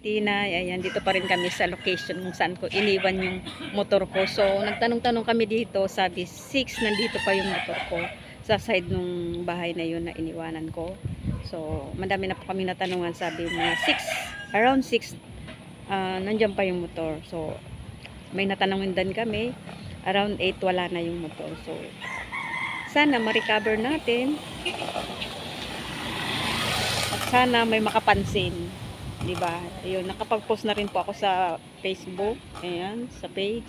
Tinay, ayan, dito pa rin kami sa location kung saan ko iniwan yung motor ko. So, nagtanong-tanong kami dito, sabi 6 nandito pa yung motor ko sa side nung bahay na yun na iniwanan ko. So, madami na po kami natanungan, sabi mga 6, around 6, nandiyan pa yung motor. So, may natanongin din kami, around 8 wala na yung motor. So, sana ma-recover natin at sana may makapansin. Diba? Ayun, nakapag-post na rin po ako sa Facebook. Ayan, sa page.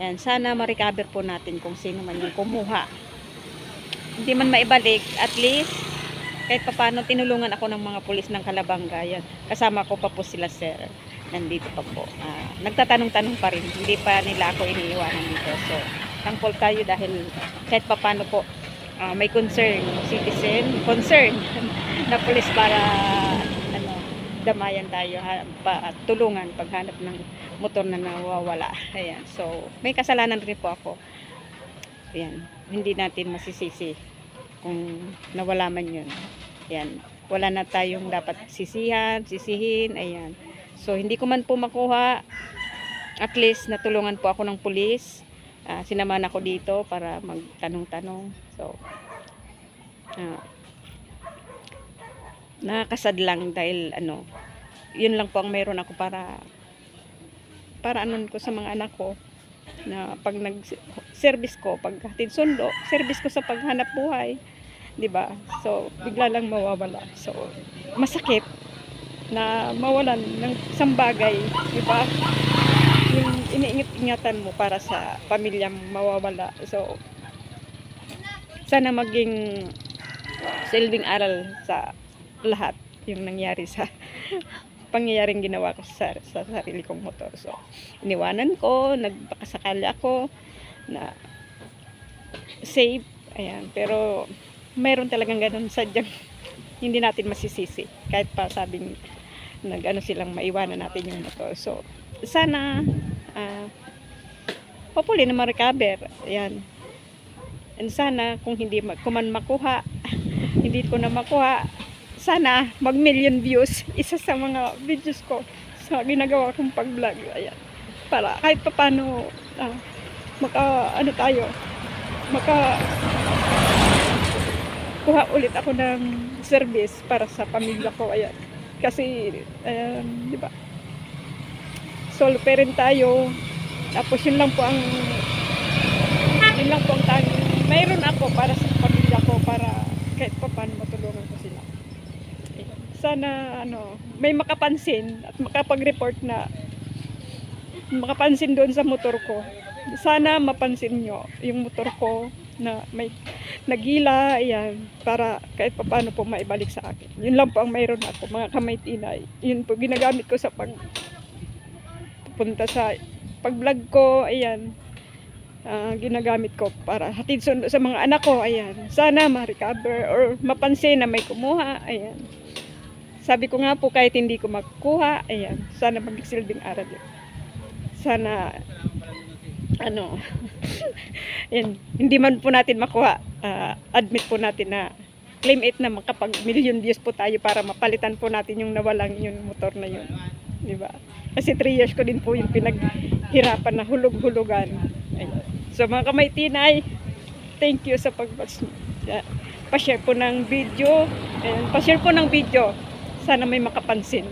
Ayan, sana ma-recover po natin kung sino man yung kumuha. Hindi man maibalik, at least, kahit paano tinulungan ako ng mga pulis ng Calabanga. Ayan, kasama ko pa po sila, sir. Nandito pa po. Nagtatanong-tanong pa rin. Hindi pa nila ako iniiwanan dito. So, thankful tayo dahil kahit paano po, may concern, concern na pulis para damayan tayo at tulungan paghanap ng motor na nawawala. Ayan. So, may kasalanan rin po ako. Ayan. Hindi natin masisisi kung nawala man yun. Ayan. Wala na tayong dapat sisihin. Ayan. So, hindi ko man po makuha. At least, natulungan po ako ng pulis. Sinamahan ako dito para magtanong-tanong. So, nakakasad lang dahil yun lang po ang meron ako para anon ko sa mga anak ko na pag nag-service ko, pag hatid sundo, service ko sa paghanap buhay, 'di ba? So bigla lang mawawala. So masakit na mawalan ng isang bagay, 'di ba? Yung iniingat-ingatan mo para sa pamilyang mawawala. So sana maging silbing aral sa lahat yung nangyari sa pangyayaring ginawa ko sa sarili kong motor. So, iniwanan ko, nagpakasakali ako na safe, ayan, pero mayroon talagang ganun sadyang hindi natin masisisi kahit pa sabing silang maiwanan natin yung motor. So, sana hopefully na ma-recover, ayan. And sana kung man makuha, hindi ko na makuha, sana mag-million views isa sa mga videos ko sa ginagawa kong pag-vlog. Ayan. Para kahit paano kuha ulit ako ng service para sa pamilya ko. Ayan. Kasi di ba? Solo parent tayo. Tapos yun lang po ang tanging mayroon ako para sa pamilya ko, para kahit paano matulungan ko sila. Sana may makapansin at makapag-report na makapansin doon sa motor ko. Sana mapansin nyo yung motor ko na may nagila, ayan, para kahit paano po maibalik sa akin. Yun lang po ang mayroon ako, mga kamay tinay. Yun po ginagamit ko sa pupunta sa pag-vlog ko, ayan. Ginagamit ko para hatid sundo sa mga anak ko, ayan. Sana ma-recover or mapansin na may kumuha, ayan. Sabi ko nga po, kahit hindi ko makukuha, ayan, sana magsilbing aral yun. Sana, yan, hindi man po natin makuha, admit po natin na claim it na makapag-million views po tayo para mapalitan po natin yung nawalang yung motor na yun. Diba? Kasi 3 years ko din po yung pinaghirapan na hulog-hulugan. Ayan. So mga kamay tinay, thank you sa pa-share po ng video. Ayan, pa-share po ng video. Sana may makapansin.